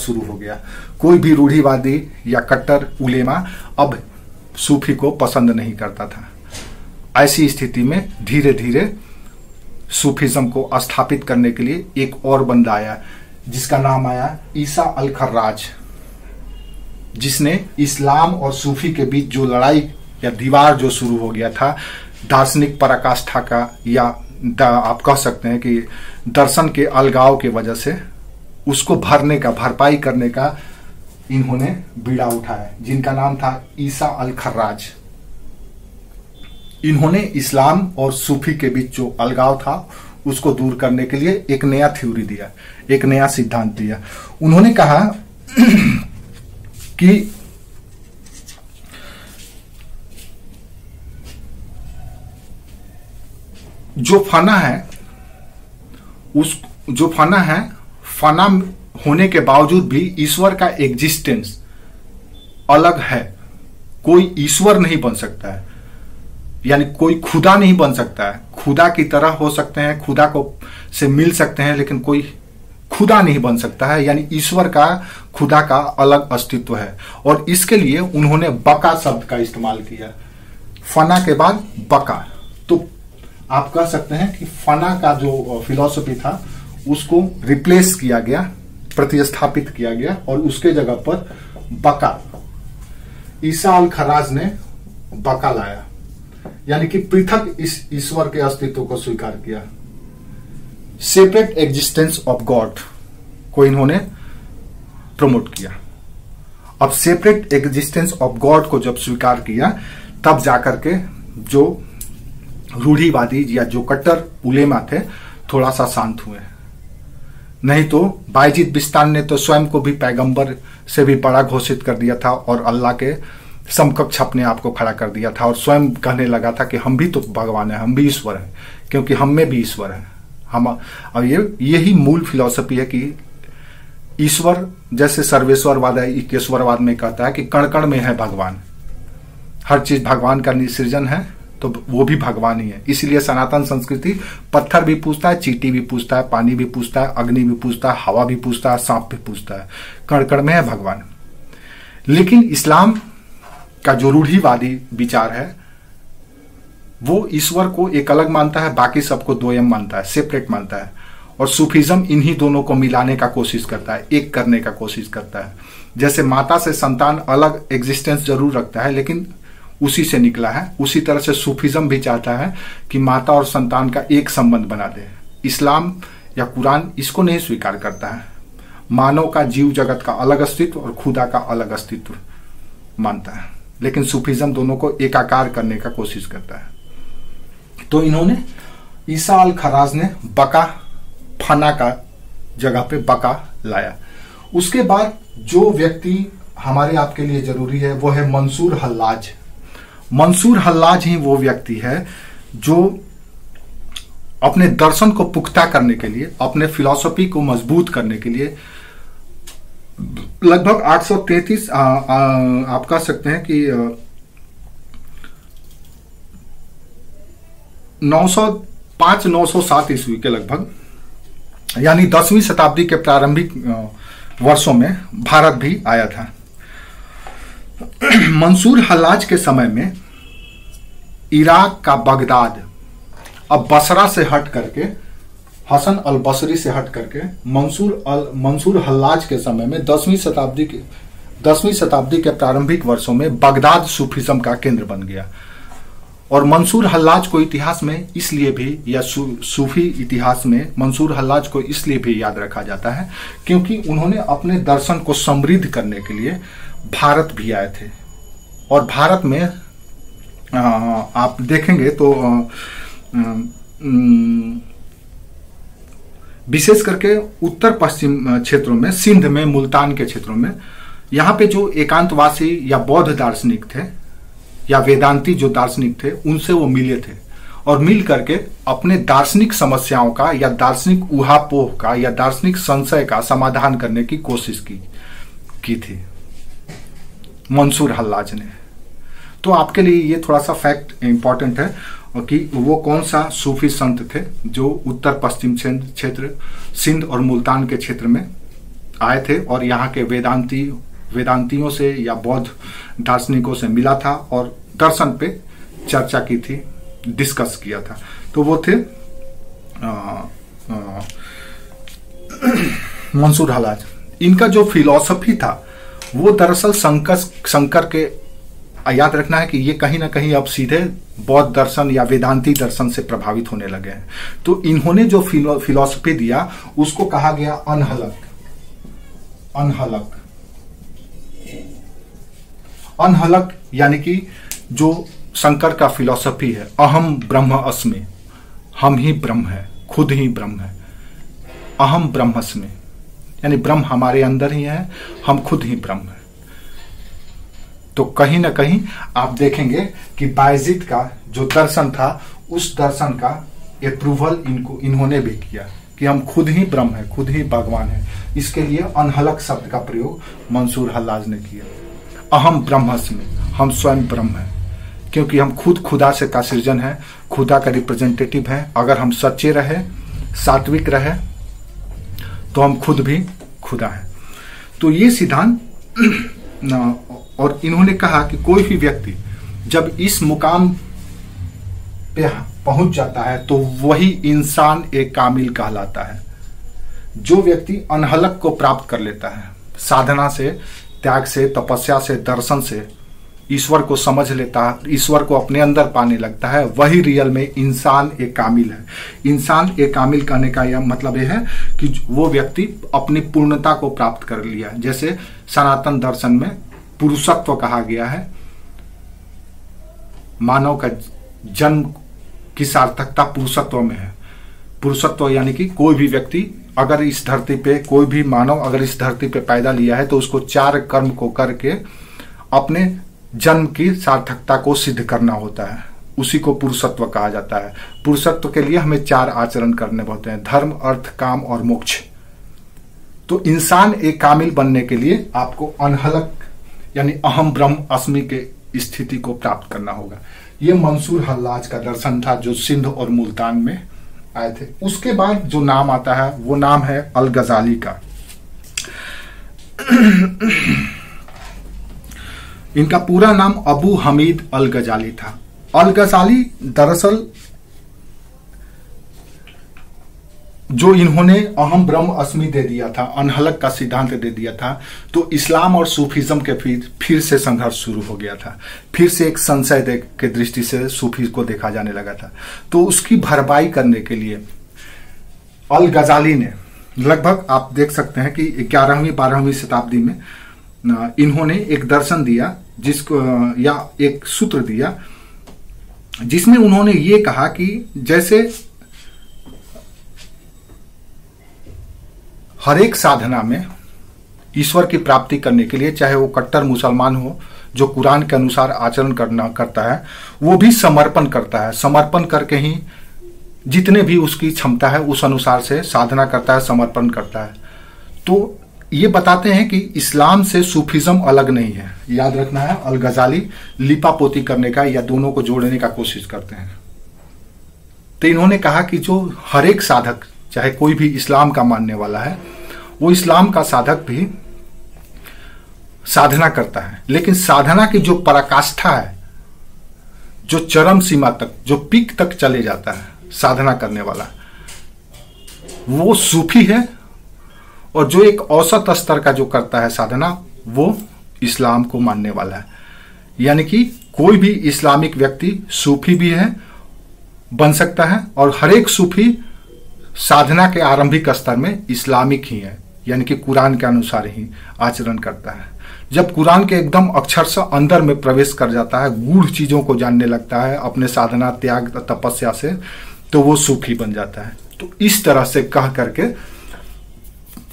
शुरू हो गया। कोई भी रूढ़िवादी या कट्टर उलेमा अब सूफी को पसंद नहीं करता था। ऐसी स्थिति में धीरे धीरे सूफीज्म को स्थापित करने के लिए एक और बंदा आया जिसका नाम आया ईसा अल खर्राज, जिसने इस्लाम और सूफी के बीच जो लड़ाई या दीवार जो शुरू हो गया था, दार्शनिक पराकाष्ठा का या आप कह सकते हैं कि दर्शन के अलगाव के वजह से, उसको भरपाई करने का इन्होंने बीड़ा उठाया, जिनका नाम था ईसा अल खर्राज। इन्होंने इस्लाम और सूफी के बीच जो अलगाव था उसको दूर करने के लिए एक नया थ्योरी दिया, एक नया सिद्धांत दिया। उन्होंने कहा कि जो फना है फना होने के बावजूद भी ईश्वर का एग्जिस्टेंस अलग है। कोई ईश्वर नहीं बन सकता है, यानी कोई खुदा नहीं बन सकता है। खुदा की तरह हो सकते हैं, खुदा को से मिल सकते हैं, लेकिन कोई खुदा नहीं बन सकता है। यानी ईश्वर का, खुदा का अलग अस्तित्व है। और इसके लिए उन्होंने बका शब्द का इस्तेमाल किया, फना के बाद बका। तो आप कह सकते हैं कि फना का जो फिलॉसफी था उसको रिप्लेस किया गया, प्रतिस्थापित किया गया, और उसके जगह पर बका, ईसा अल खर्राज ने बका लाया, यानी कि पृथक इस ईश्वर के अस्तित्व को स्वीकार किया। सेपरेट एग्जिस्टेंस ऑफ गॉड को इन्होंने प्रमोट किया। अब सेपरेट एग्जिस्टेंस ऑफ गॉड को जब स्वीकार किया, तब जाकर के जो रूढ़िवादी या जो कट्टर उलेमा थे थोड़ा सा शांत हुए। नहीं तो बायजीद बिस्तान ने तो स्वयं को भी पैगंबर से भी बड़ा घोषित कर दिया था और अल्लाह के समकक्ष अपने आप को खड़ा कर दिया था, और स्वयं कहने लगा था कि हम भी तो भगवान हैं, हम भी ईश्वर हैं, क्योंकि हम में भी ईश्वर है। हम और यही मूल फिलॉसफी है कि ईश्वर जैसे सर्वेश्वरवाद है, इकेश्वरवाद में कहता है कि कण कण में है भगवान, हर चीज भगवान का निसृजन है, तो वो भी भगवान ही है। इसलिए सनातन संस्कृति पत्थर भी पूछता है, चींटी भी पूछता है, पानी भी पूछता है, अग्नि भी पूछता है, हवा भी पूछता है, सांप भी पूछता है, कण कण में है भगवान। लेकिन इस्लाम का जो रूढ़िवादी विचार है वो ईश्वर को एक अलग मानता है, बाकी सबको द्वयम मानता है, सेपरेट मानता है। और सूफीज्म इन्हीं दोनों को मिलाने का कोशिश करता है, एक करने का कोशिश करता है। जैसे माता से संतान अलग एग्जिस्टेंस जरूर रखता है, लेकिन उसी से निकला है, उसी तरह से सूफीज्म भी चाहता है कि माता और संतान का एक संबंध बना दे। इस्लाम या कुरान इसको नहीं स्वीकार करता है, मानव का, जीव जगत का अलग अस्तित्व और खुदा का अलग अस्तित्व मानता है। लेकिन सूफीज्म दोनों को एकाकार करने का कोशिश करता है। तो इन्होंने, ईसा अल खर्राज ने बका, फना का जगह पे बका लाया। उसके बाद जो व्यक्ति हमारे आपके लिए जरूरी है वो है मंसूर हल्लाज। मंसूर हल्लाज ही वो व्यक्ति है जो अपने दर्शन को पुख्ता करने के लिए, अपने फिलॉसफी को मजबूत करने के लिए लगभग 833 आप कह सकते हैं कि 905-907 ईस्वी के लगभग, यानी 10वीं शताब्दी के प्रारंभिक वर्षों में भारत भी आया था। मंसूर हल्लाज के समय में इराक का बगदाद, अब बसरा से हट करके, हसन अल बसरी से हट करके, मंसूर हल्लाज के समय में 10वीं शताब्दी के प्रारंभिक वर्षों में बगदाद सूफीज्म का केंद्र बन गया। और मंसूर हल्लाज को इतिहास में इसलिए भी, या सूफी इतिहास में मंसूर हल्लाज को इसलिए भी याद रखा जाता है क्योंकि उन्होंने अपने दर्शन को समृद्ध करने के लिए भारत भी आए थे। और भारत में आप देखेंगे तो विशेष करके उत्तर पश्चिम क्षेत्रों में, सिंध में, मुल्तान के क्षेत्रों में, यहाँ पे जो एकांतवासी या बौद्ध दार्शनिक थे या वेदांती जो दार्शनिक थे, उनसे वो मिले थे और मिल करके अपने दार्शनिक समस्याओं का या दार्शनिक ऊहापोह का या दार्शनिक संशय का समाधान करने की कोशिश की थी मंसूर हल्लाज ने। तो आपके लिए ये थोड़ा सा फैक्ट इंपॉर्टेंट है कि वो कौन सा सूफी संत थे जो उत्तर पश्चिम क्षेत्र, सिंध और मुल्तान के क्षेत्र में आए थे और यहाँ के वेदांतियों से या बौद्ध दार्शनिकों से मिला था और दर्शन पे चर्चा की थी, डिस्कस किया था। तो वो थे मंसूर हल्लाज। इनका जो फिलॉसफी था वो दरअसल शंकर के, याद रखना है कि ये कहीं ना कहीं अब सीधे बौद्ध दर्शन या वेदांती दर्शन से प्रभावित होने लगे हैं। तो इन्होंने जो फिलॉसफी दिया उसको कहा गया अनहलक। अनहलक यानी कि जो शंकर का फिलॉसफी है, अहम ब्रह्म अस्मि, हम ही ब्रह्म है, खुद ही ब्रह्म है। अहम ब्रह्मस्मि यानी ब्रह्म हमारे अंदर ही है, हम खुद ही ब्रह्म है। तो कहीं ना कहीं आप देखेंगे कि बायजीद का जो दर्शन था उस दर्शन का अप्रूवल इन्होंने भी किया कि हम खुद ही ब्रह्म है, खुद ही भगवान है। इसके लिए अनहलक शब्द का प्रयोग मंसूर हल्लाज ने किया। अहम ब्रह्मस्मि, हम स्वयं ब्रह्म है, क्योंकि हम खुद खुदा से का सृजन है, खुदा का रिप्रेजेंटेटिव है। अगर हम सच्चे रहे, सात्विक रहे, तो हम खुद भी खुदा है। तो ये सिद्धांत और इन्होंने कहा कि कोई भी व्यक्ति जब इस मुकाम पे पहुंच जाता है तो वही इंसान एक कामिल कहलाता है। जो व्यक्ति अनहलक को प्राप्त कर लेता है, साधना से, त्याग से, तपस्या से, दर्शन से ईश्वर को समझ लेता है, ईश्वर को अपने अंदर पाने लगता है, वही रियल में इंसान एक कामिल है। इंसान एक कामिल कहने का यह मतलब यह है कि वो व्यक्ति अपनी पूर्णता को प्राप्त कर लिया। जैसे सनातन दर्शन में पुरुषत्व कहा गया है, मानव का जन्म की सार्थकता पुरुषत्व में है। पुरुषत्व यानी कि कोई भी व्यक्ति अगर इस धरती पे, कोई भी मानव अगर इस धरती पे पैदा लिया है तो उसको 4 कर्म को करके अपने जन्म की सार्थकता को सिद्ध करना होता है। उसी को पुरुषत्व कहा जाता है। पुरुषत्व के लिए हमें 4 आचरण करने होते हैं, धर्म, अर्थ, काम और मोक्ष। तो इंसान एक कामिल बनने के लिए आपको अनहलक यानी अहम ब्रह्म अस्मि के स्थिति को प्राप्त करना होगा। ये मंसूर हल्लाज का दर्शन था जो सिंध और मुल्तान में आए थे। उसके बाद जो नाम आता है वो नाम है अल गजाली का। इनका पूरा नाम अबू हमीद अल गजाली था। अल गजाली दरअसल जो इन्होंने अहम ब्रह्म अस्मि दे दिया था, अनहलक का सिद्धांत दे दिया था, तो इस्लाम और सूफीज्म के फिर से संघर्ष शुरू हो गया था। फिर से एक संशय के दृष्टि से सूफी को देखा जाने लगा था। तो उसकी भरपाई करने के लिए अल गजाली ने लगभग आप देख सकते हैं कि 11वीं-12वीं शताब्दी में इन्होंने एक दर्शन दिया, जिसको या एक सूत्र दिया जिसमें उन्होंने ये कहा कि जैसे हर एक साधना में ईश्वर की प्राप्ति करने के लिए, चाहे वो कट्टर मुसलमान हो जो कुरान के अनुसार आचरण करता है, वो भी समर्पण करता है। समर्पण करके ही जितने भी उसकी क्षमता है उस अनुसार से साधना करता है, समर्पण करता है। तो ये बताते हैं कि इस्लाम से सूफीज्म अलग नहीं है। याद रखना है, अल गजाली लिपापोती करने का या दोनों को जोड़ने का कोशिश करते हैं। तो इन्होंने कहा कि जो हर एक साधक, चाहे कोई भी इस्लाम का मानने वाला है, वो इस्लाम का साधक भी साधना करता है, लेकिन साधना की जो पराकाष्ठा है, जो चरम सीमा तक, जो पीक तक चले जाता है साधना करने वाला, वो सूफी है। और जो एक औसत स्तर का जो करता है साधना, वो इस्लाम को मानने वाला है। यानी कि कोई भी इस्लामिक व्यक्ति सूफी भी है, बन सकता है, और हर एक सूफी साधना के आरंभिक स्तर में इस्लामिक ही है, यानी कि कुरान के अनुसार ही आचरण करता है। जब कुरान के एकदम अक्षर से अंदर में प्रवेश कर जाता है, गूढ़ चीजों को जानने लगता है अपने साधना, त्याग, तपस्या से, तो वो सूफी बन जाता है। तो इस तरह से कह करके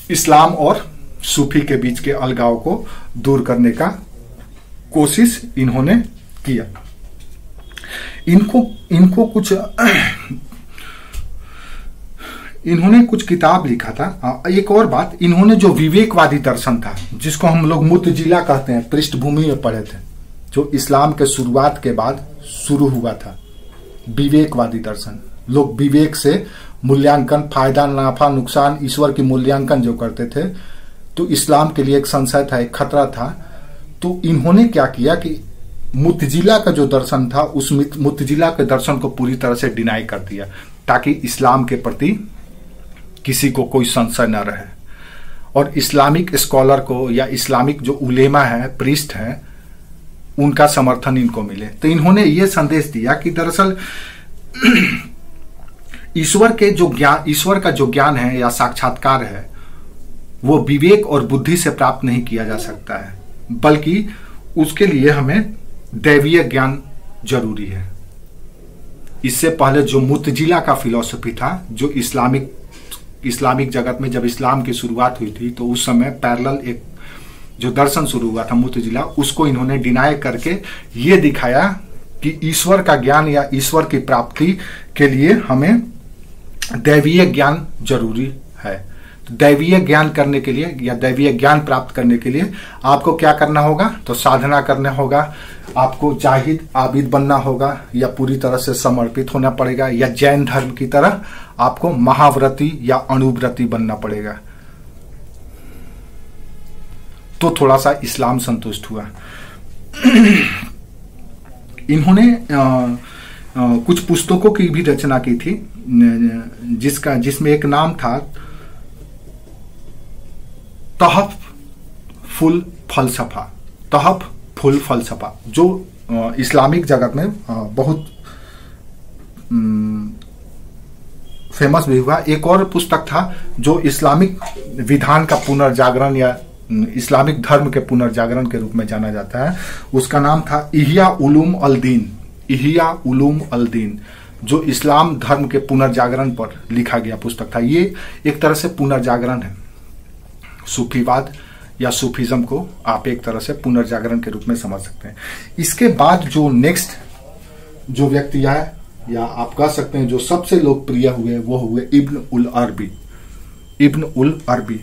इस्लाम और सूफी के बीच के अलगाव को दूर करने का कोशिश इन्होंने किया। इनको कुछ इन्होंने कुछ किताब लिखा था। एक और बात, इन्होंने जो विवेकवादी दर्शन था, जिसको हम लोग मुतजिला कहते हैं, पृष्ठभूमि में पढ़े थे, जो इस्लाम के शुरुआत के बाद शुरू हुआ था, विवेकवादी दर्शन। लोग विवेक से मूल्यांकन, फायदा, नाफा, नुकसान, ईश्वर की मूल्यांकन जो करते थे, तो इस्लाम के लिए एक संशय था, एक खतरा था। तो इन्होंने क्या किया कि मुतजिला का जो दर्शन था उस मुतजिला के दर्शन को पूरी तरह से डिनाई कर दिया, ताकि इस्लाम के प्रति किसी को कोई संशय न रहे, और इस्लामिक स्कॉलर को या इस्लामिक जो उलेमा है, प्रीस्ट है, उनका समर्थन इनको मिले। तो इन्होंने ये संदेश दिया कि दरअसल ईश्वर का जो ज्ञान है या साक्षात्कार है वो विवेक और बुद्धि से प्राप्त नहीं किया जा सकता है, बल्कि उसके लिए हमें दैवीय ज्ञान जरूरी है। इससे पहले जो मुतजिला का फिलॉसफी था, जो इस्लामिक जगत में जब इस्लाम की शुरुआत हुई थी तो उस समय पैरेलल एक जो दर्शन शुरू हुआ था मुतजिला, उसको इन्होंने डिनाई करके ये दिखाया कि ईश्वर का ज्ञान या ईश्वर की प्राप्ति के लिए हमें दैवीय ज्ञान जरूरी है। तो दैवीय ज्ञान करने के लिए या दैवीय ज्ञान प्राप्त करने के लिए आपको क्या करना होगा? तो साधना करना होगा, आपको जाहिद आबिद बनना होगा, या पूरी तरह से समर्पित होना पड़ेगा, या जैन धर्म की तरह आपको महाव्रती या अणुव्रती बनना पड़ेगा। तो थोड़ा सा इस्लाम संतुष्ट हुआ। इन्होंने कुछ पुस्तकों की भी रचना की थी, जिसमें एक नाम था तहफ फुल फलसफा। तहफ फुल फलसफा जो इस्लामिक जगत में बहुत फेमस भी हुआ। एक और पुस्तक था जो इस्लामिक विधान का पुनर्जागरण या इस्लामिक धर्म के पुनर्जागरण के रूप में जाना जाता है, उसका नाम था इहिया उलूम अल दीन। इहिया उलूम अल दीन जो इस्लाम धर्म के पुनर्जागरण पर लिखा गया पुस्तक था। ये एक तरह से पुनर्जागरण है, सूफीवाद या सूफीज्म को आप एक तरह से पुनर्जागरण के रूप में समझ सकते हैं। इसके बाद जो नेक्स्ट जो व्यक्ति आए, या आप कह सकते हैं जो सबसे लोकप्रिय हुए, वो हुए इब्न उल अरबी। इब्न उल अरबी,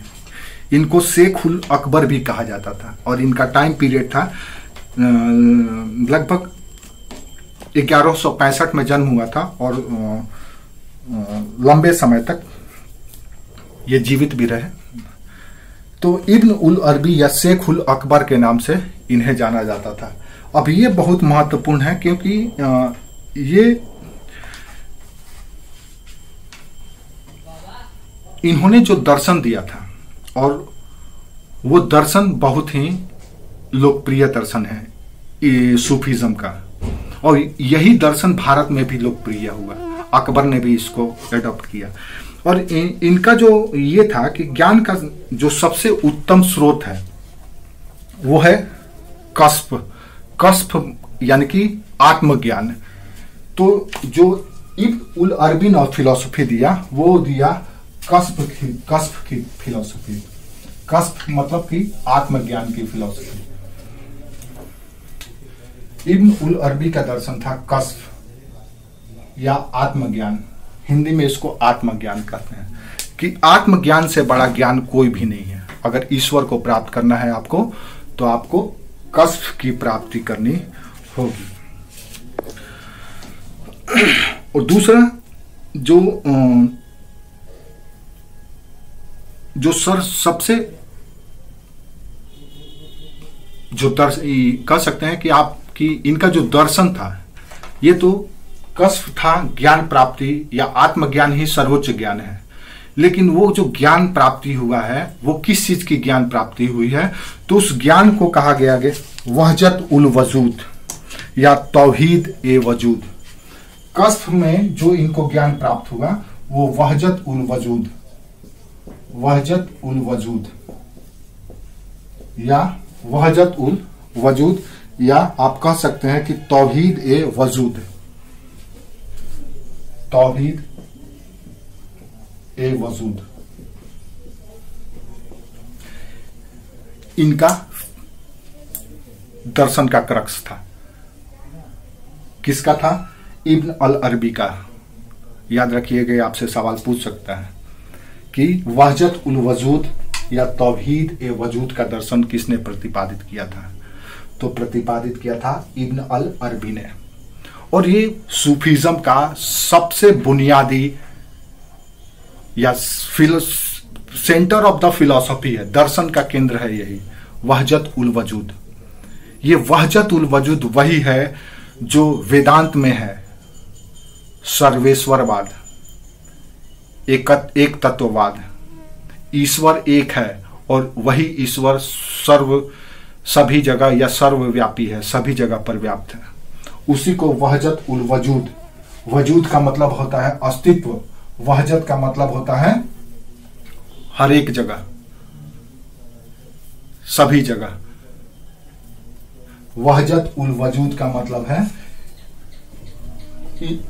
इनको शेख उल अकबर भी कहा जाता था, और इनका टाइम पीरियड था लगभग 1165 में जन्म हुआ था, और लंबे समय तक ये जीवित भी रहे। तो इब्न उल अरबी या शेख उल अकबर के नाम से इन्हें जाना जाता था। अब ये बहुत महत्वपूर्ण है, क्योंकि ये इन्होंने जो दर्शन दिया था, और वो दर्शन बहुत ही लोकप्रिय दर्शन है सूफीज्म का, और यही दर्शन भारत में भी लोकप्रिय हुआ। अकबर ने भी इसको एडॉप्ट किया। और इनका जो ये था कि ज्ञान का जो सबसे उत्तम स्रोत है वो है कस्प। कस्प यानी कि आत्मज्ञान। तो जो इब्न उल अरबी ने फिलॉसफी दिया, वो दिया कस्प की फिलॉसफी। कस्प मतलब कि आत्मज्ञान की फिलॉसफी। इब्न उल अरबी का दर्शन था कस्प या आत्मज्ञान। हिंदी में इसको आत्मज्ञान कहते हैं, कि आत्मज्ञान से बड़ा ज्ञान कोई भी नहीं है। अगर ईश्वर को प्राप्त करना है आपको, तो आपको कस्प की प्राप्ति करनी होगी। और दूसरा सबसे जो कह सकते हैं कि आपकी इनका जो दर्शन था, ये तो कस्प था ज्ञान प्राप्ति या आत्मज्ञान ही सर्वोच्च ज्ञान है। लेकिन वो जो ज्ञान प्राप्ति हुआ है, वो किस चीज की ज्ञान प्राप्ति हुई है? तो उस ज्ञान को कहा गया है वहजत उल वजूद या तौहीद ए वजूद। कस्प में जो इनको ज्ञान प्राप्त हुआ वो वहजत उल वजूद, वहजत उल वजूद या वहजत उल वजूद, या आप कह सकते हैं कि तौहीद ए वजूद, तौहीद ए वजूद। इनका दर्शन का क्रक्स था। किसका था? इब्न अल अरबी का। याद रखिएगा, आपसे सवाल पूछ सकता है कि वहजत उल वजूद या तौहीद ए वजूद का दर्शन किसने प्रतिपादित किया था? तो प्रतिपादित किया था इब्न अल अरबी ने। और ये सूफीज्म का सबसे बुनियादी या सेंटर ऑफ द फिलॉसफी है, दर्शन का केंद्र है यही, वहजत उल वजूद। ये वहजत उल वजूद वही है जो वेदांत में है, सर्वेश्वरवाद, एक तत्ववाद। ईश्वर एक है और वही ईश्वर सभी जगह या सर्वव्यापी है, सभी जगह पर व्याप्त है। उसी को वहजत उल वजूद, वजूद का मतलब होता है अस्तित्व, वहजत का मतलब होता है हर एक जगह, सभी जगह। वहजत उल वजूद का मतलब है,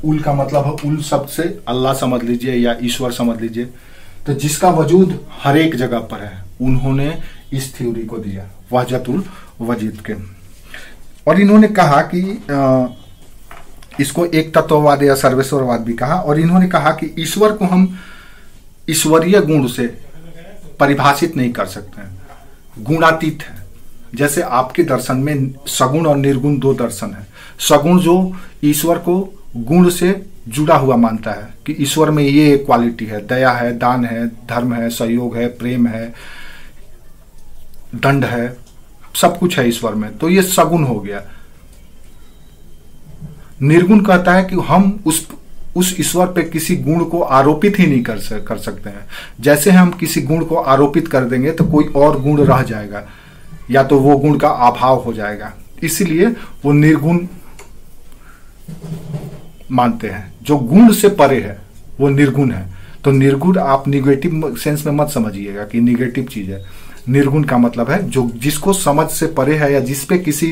उल का मतलब है, उल शब्द से अल्लाह समझ लीजिए या ईश्वर समझ लीजिए, तो जिसका वजूद हर एक जगह पर है, उन्होंने इस थ्योरी को दिया वहजत उल वजूद के। और इन्होंने कहा कि इसको एक तत्ववाद या सर्वेश्वरवाद भी कहा, और इन्होंने कहा कि ईश्वर को हम ईश्वरीय गुण से परिभाषित नहीं कर सकते हैं, गुणातीत है। जैसे आपके दर्शन में सगुण और निर्गुण दो दर्शन है। सगुण जो ईश्वर को गुण से जुड़ा हुआ मानता है कि ईश्वर में ये क्वालिटी है, दया है, दान है, धर्म है, सहयोग है, प्रेम है, दंड है, सब कुछ है ईश्वर में, तो ये सगुण हो गया। निर्गुण कहता है कि हम उस ईश्वर पे किसी गुण को आरोपित ही नहीं कर सकते हैं। जैसे हम किसी गुण को आरोपित कर देंगे तो कोई और गुण रह जाएगा या तो वो गुण का अभाव हो जाएगा, इसलिए वो निर्गुण मानते हैं। जो गुण से परे है वो निर्गुण है। तो निर्गुण आप निगेटिव सेंस में मत समझिएगा कि निगेटिव चीज है। निर्गुण का मतलब है जो जिसको समझ से परे है या जिसपे किसी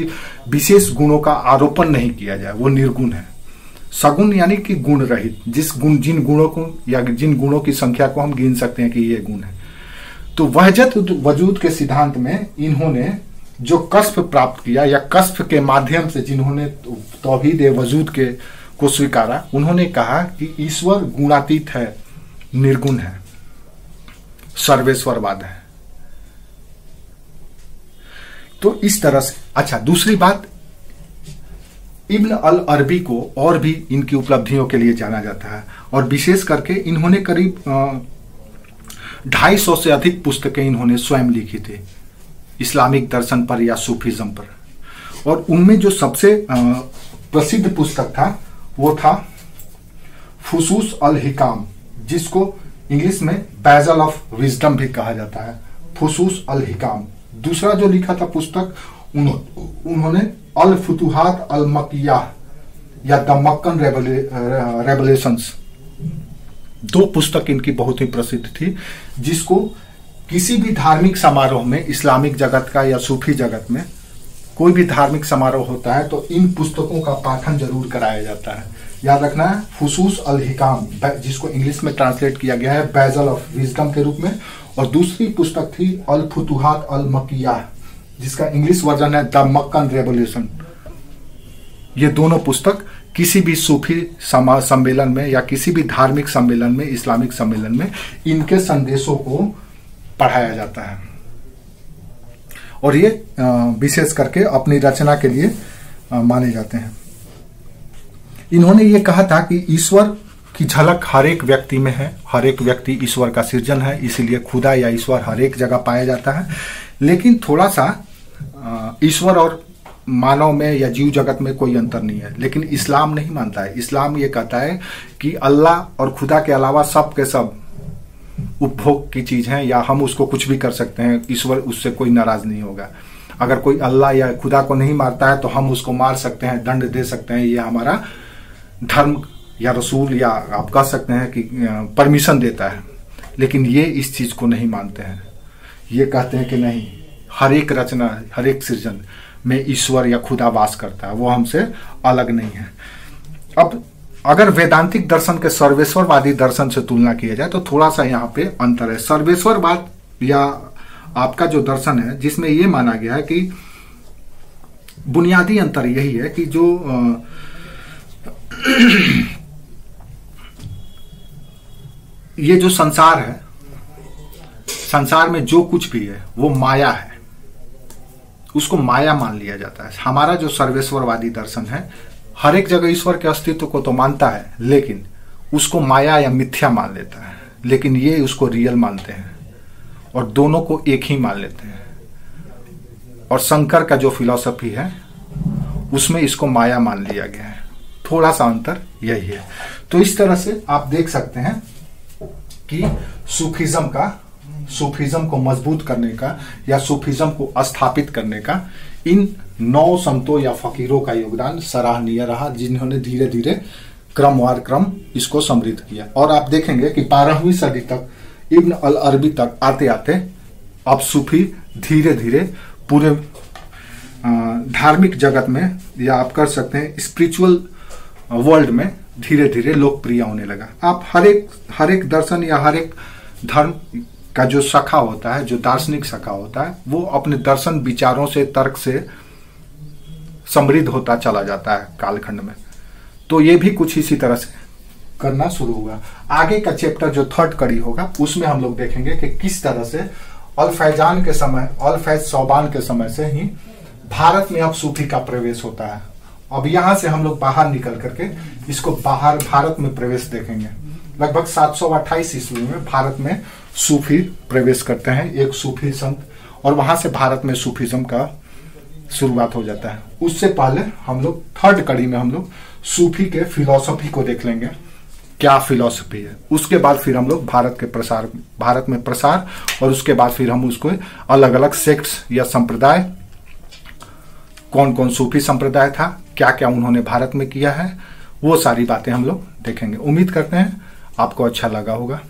विशेष गुणों का आरोपण नहीं किया जाए, वो निर्गुण है। सगुण यानी कि गुण रहित, जिन गुणों को या जिन गुणों की संख्या को हम गिन सकते हैं कि ये गुण है। तो वहजत वजूद के सिद्धांत में इन्होंने जो कस्फ प्राप्त किया या कस्फ के माध्यम से जिन्होंने तौहीद वजूद को स्वीकारा, उन्होंने कहा कि ईश्वर गुणातीत है, निर्गुण है, सर्वेश्वरवाद है। तो इस तरह से अच्छा, दूसरी बात, इब्न अल अरबी को और भी इनकी उपलब्धियों के लिए जाना जाता है, और विशेष करके इन्होंने करीब 250 से अधिक पुस्तकें इन्होंने स्वयं लिखी थी इस्लामिक दर्शन पर या सूफीज्म पर। और उनमें जो सबसे प्रसिद्ध पुस्तक था वो था फुसूस अल हिकाम, जिसको इंग्लिश में बैजल ऑफ विजडम भी कहा जाता है, फुसूस अल हिकाम। दूसरा जो लिखा था पुस्तक उन्होंने अल फुतुहात अल मकिया या द मक्कन रेवलेशंस, दो पुस्तक इनकी बहुत ही प्रसिद्ध थी, जिसको किसी भी धार्मिक समारोह में, इस्लामिक जगत का या सूफी जगत में कोई भी धार्मिक समारोह होता है तो इन पुस्तकों का पाठन जरूर कराया जाता है। याद रखना है, फुसूस अल हिकाम, जिसको इंग्लिश में ट्रांसलेट किया गया है बैजल ऑफ विजडम के रूप में, और दूसरी पुस्तक थी अल फुतुहात अल मकिया, जिसका इंग्लिश वर्जन है द मक्कन रेवोल्यूशन। ये दोनों पुस्तक किसी भी सूफी सम्मेलन में या किसी भी धार्मिक सम्मेलन में, इस्लामिक सम्मेलन में इनके संदेशों को पढ़ाया जाता है, और ये विशेष करके अपनी रचना के लिए माने जाते हैं। इन्होंने ये कहा था कि ईश्वर की झलक हर एक व्यक्ति में है, हर एक व्यक्ति ईश्वर का सृजन है, इसीलिए खुदा या ईश्वर हर एक जगह पाया जाता है। लेकिन थोड़ा सा ईश्वर और मानव में या जीव जगत में कोई अंतर नहीं है, लेकिन इस्लाम नहीं मानता है। इस्लाम ये कहता है कि अल्लाह और खुदा के अलावा सब के सब उपभोग की चीज है, या हम उसको कुछ भी कर सकते हैं, ईश्वर उससे कोई नाराज नहीं होगा। अगर कोई अल्लाह या खुदा को नहीं मारता है तो हम उसको मार सकते हैं, दंड दे सकते हैं, ये हमारा धर्म या रसूल या आप कह सकते हैं कि परमिशन देता है। लेकिन ये इस चीज को नहीं मानते हैं, ये कहते हैं कि नहीं, हर एक रचना, हर एक सृजन में ईश्वर या खुदा वास करता है, वो हमसे अलग नहीं है। अब अगर वेदांतिक दर्शन के सर्वेश्वरवादी दर्शन से तुलना किया जाए तो थोड़ा सा यहाँ पे अंतर है। सर्वेश्वरवाद या आपका जो दर्शन है, जिसमें ये माना गया है कि बुनियादी अंतर यही है कि जो ये जो संसार है, संसार में जो कुछ भी है वो माया है, उसको माया मान लिया जाता है। हमारा जो सर्वेश्वरवादी दर्शन है हर एक जगह ईश्वर के अस्तित्व को तो मानता है, लेकिन उसको माया या मिथ्या मान लेता है, लेकिन ये उसको रियल मानते हैं। और दोनों को एक ही मान लेते हैं। और शंकर का जो फिलॉसफी है उसमें इसको माया मान लिया गया है। थोड़ा सा अंतर यही है। तो इस तरह से आप देख सकते हैं कि सूफीज्म को मजबूत करने का या सूफीज्म को स्थापित करने का इन 9 संतों या फकीरों का योगदान सराहनीय रहा, जिन्होंने धीरे धीरे क्रमवार क्रम इसको समृद्ध किया। और आप देखेंगे कि 12वीं सदी तक, इब्न अल अरबी तक आते आते अब सूफी धीरे धीरे पूरे धार्मिक जगत में, या आप कर सकते हैं स्पिरिचुअल वर्ल्ड में, धीरे धीरे लोकप्रिय होने लगा। आप हर एक दर्शन या हर एक धर्म का जो शाखा होता है, जो दार्शनिक शाखा होता है, वो अपने दर्शन विचारों से, तर्क से समृद्ध होता चला जाता है कालखंड में। तो ये भी कुछ इसी तरह से करना शुरू हुआ। आगे का चैप्टर जो 3rd कड़ी होगा उसमें हम लोग देखेंगे कि किस तरह से अल फैज सोबान के समय से ही भारत में अब सूफी का प्रवेश होता है। अब यहां से हम लोग बाहर निकल करके इसको बाहर भारत में प्रवेश देखेंगे। लगभग 728 ईस्वी में भारत में सूफी प्रवेश करते हैं, एक सूफी संत, और वहां से भारत में सूफीज्म का शुरुआत हो जाता है। उससे पहले हम लोग 3rd कड़ी में हम लोग सूफी के फिलॉसफी को देख लेंगे, क्या फिलॉसफी है। उसके बाद फिर हम लोग भारत में प्रसार, और उसके बाद फिर हम उसको अलग अलग सेक्ट्स या संप्रदाय, कौन कौन सूफी संप्रदाय था, क्या क्या उन्होंने भारत में किया है, वो सारी बातें हम लोग देखेंगे। उम्मीद करते हैं आपको अच्छा लगा होगा।